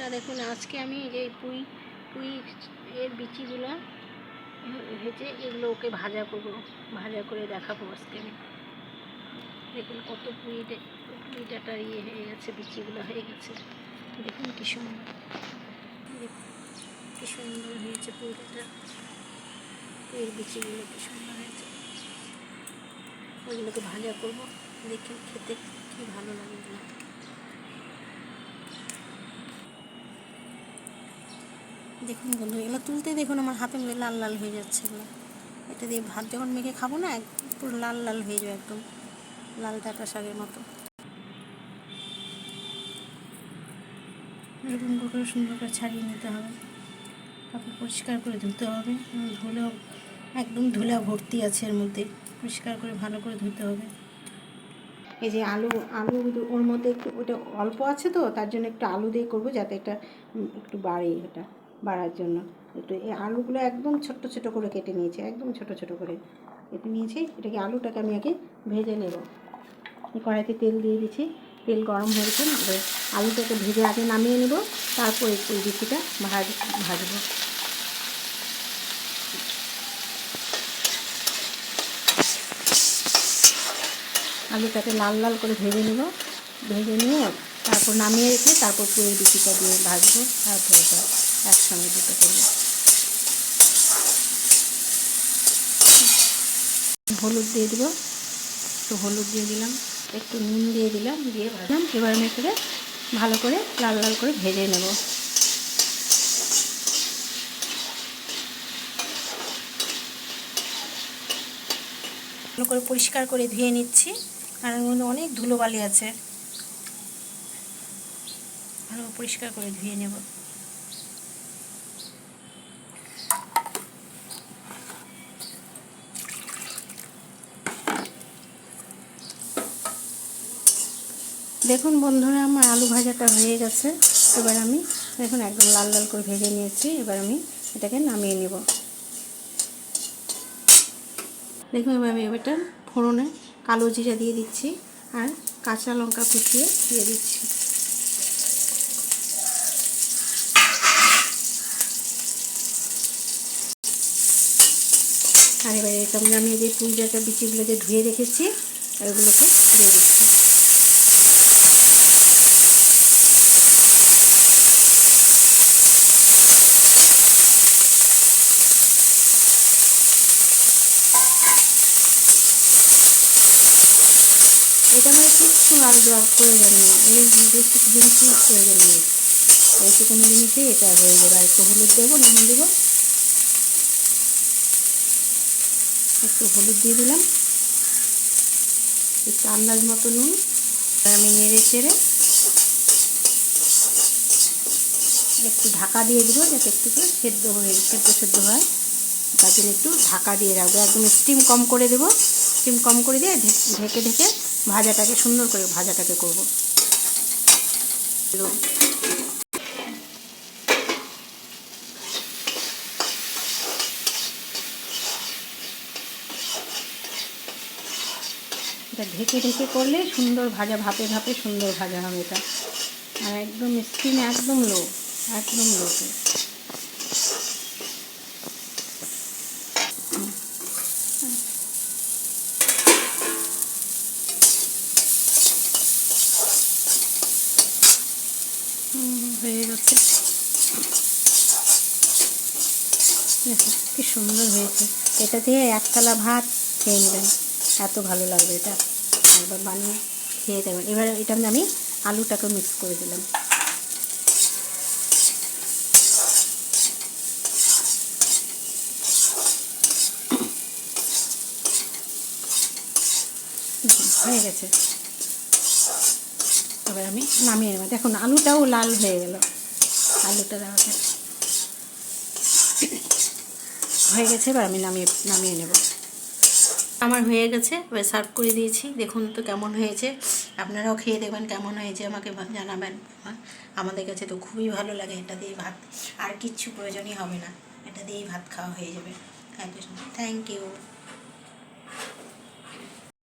বন্ধুরা দেখুন, আজকে আমি যে পুঁই পুঁই এর বিচিগুলো ভেজে এগুলো ওকে ভাজা করব, ভাজা করে দেখাবো আজকে আমি। দেখুন কত পুঁইটা ইয়ে হয়ে গেছে, বিচিগুলো হয়ে গেছে। দেখুন কি সুন্দর, দেখুন কি সুন্দর হয়েছে পুঁইটা, পুঁইয়ের বিচিগুলো কি সুন্দর হয়েছে। ওইগুলোকে ভাজা করব, দেখে খেতে কি ভালো লাগে এগুলো। দেখুন বন্ধু, এগুলো তুলতে দেখুন আমার হাতে মধ্যে লাল লাল হয়ে যাচ্ছে এগুলো। এটা দিয়ে ভাত যখন মেখে খাবো না, পুরো লাল লাল হয়ে যাবে, একদম লাল ডাঁটা শাকের মতো। এরকম করে সুন্দর করে ছাড়িয়ে নিতে হবে, তারপর পরিষ্কার করে ধুতে হবে। ধুলেও একদম ধুলা ভর্তি আছে এর মধ্যে, পরিষ্কার করে ভালো করে ধুতে হবে। এই যে আলু ওর মধ্যে একটু, ওটা অল্প আছে তো তার জন্য একটু আলু দিয়ে করবো, যাতে এটা একটু বাড়ে, এটা বাড়ার জন্য একটু এই আলুগুলো একদম ছোট্ট ছোটো করে কেটে নিয়েছি, একদম ছোটো ছোটো করে কেটে নিয়েছি। এটাকে আলুটাকে আমি আগে ভেজে নেব। কড়াইতে তেল দিয়ে দিচ্ছি, তেল গরম হয়েছে, আলুটাকে ভেজে আগে নামিয়ে নেব, তারপর একটু বিচিটা ভাজবো। আলুটাকে লাল লাল করে ভেজে নেব, ভেজে নিয়ে তারপর নামিয়ে রেখে তারপর পুরো বিচিটা দিয়ে ভাজবো, তারপর এটা একসঙ্গে দুটো করবো। হলুদ দিয়ে দেবো, একটু হলুদ দিয়ে দিলাম, একটু নুন দিয়ে দিলাম, দিয়ে ভাজলাম। এবার আমি এটাকে ভালো করে লাল লাল করে ভেজে নেব। ভালো করে পরিষ্কার করে ধুয়ে নিচ্ছি, আর এর মধ্যে অনেক ধুলোবালি আছে, ভালো পরিষ্কার করে ধুয়ে নেব। দেখুন বন্ধুরা, আমার আলু ভাজাটা হয়ে গেছে। এবার আমি দেখুন একদম লাল লাল করে ভেজে নিয়েছি, এবার আমি এটাকে নামিয়ে নেব। দেখুন এবার আমি এটা ফোড়নে কালো জিরা দিয়ে দিচ্ছি, আর কাঁচা লঙ্কা কুচিয়ে দিয়ে দিচ্ছি। আর এবার এটা আমি যে পুঁইটা বিচিগুলো যে ধুয়ে রেখেছি ওইগুলোকে দিয়ে দিচ্ছি। এটা মানে কিছু আর দেওয়ার প্রয়োজন নেই, এই বেশি জিনিসই প্রয়োজন নেই, এইটুকুনি জিনিসই এটা হয়ে যাবে। আর একটু হলুদ দেবো, নুন দেবো, একটু হলুদ দিয়ে দিলাম, একটু আন্দাজ মতো নুন। আমি নেড়ে চেড়ে একটু ঢাকা দিয়ে দেবো, যাতে একটু করে সেদ্ধ হয়, তার জন্য একটু ঢাকা দিয়ে রাখবো। একদম স্টিম কম করে দেবো, স্টিম কম করে দিয়ে ঢেকে ঢেকে ভাজাটাকে সুন্দর করে ভাজাটাকে করবো। এটা ঢেকে ঢেকে করলে সুন্দর ভাজা, ভাপে ভাপে সুন্দর ভাজা হবে এটা। আর একদম স্টিম একদম লো, একদম লোতে। হয়ে গেছে, দেখুন কি সুন্দর হয়েছে। এটা দিয়ে এক থালা ভাত খেয়ে নেবেন, এত ভালো লাগবে এটা, একবার বানিয়ে খেয়ে দেবেন। এবার এটা আমি আলুটাকে মিক্স করে দিলাম। হয়ে গেছে, এবার আমি নামিয়ে নেব। দেখুন আলুটাও লাল হয়ে গেল, আলুটা দেওয়াতে হয়ে গেছে। এবার আমি নামিয়ে নেব। আমার হয়ে গেছে, এবার সার্ভ করে দিয়েছি। দেখুন তো কেমন হয়েছে, আপনারাও খেয়ে দেখবেন কেমন হয়েছে, আমাকে জানাবেন। আমাদের কাছে তো খুবই ভালো লাগে, এটা দিয়ে ভাত আর কিচ্ছু প্রয়োজনই হবে না, এটা দিয়েই ভাত খাওয়া হয়ে যাবে। Thank you.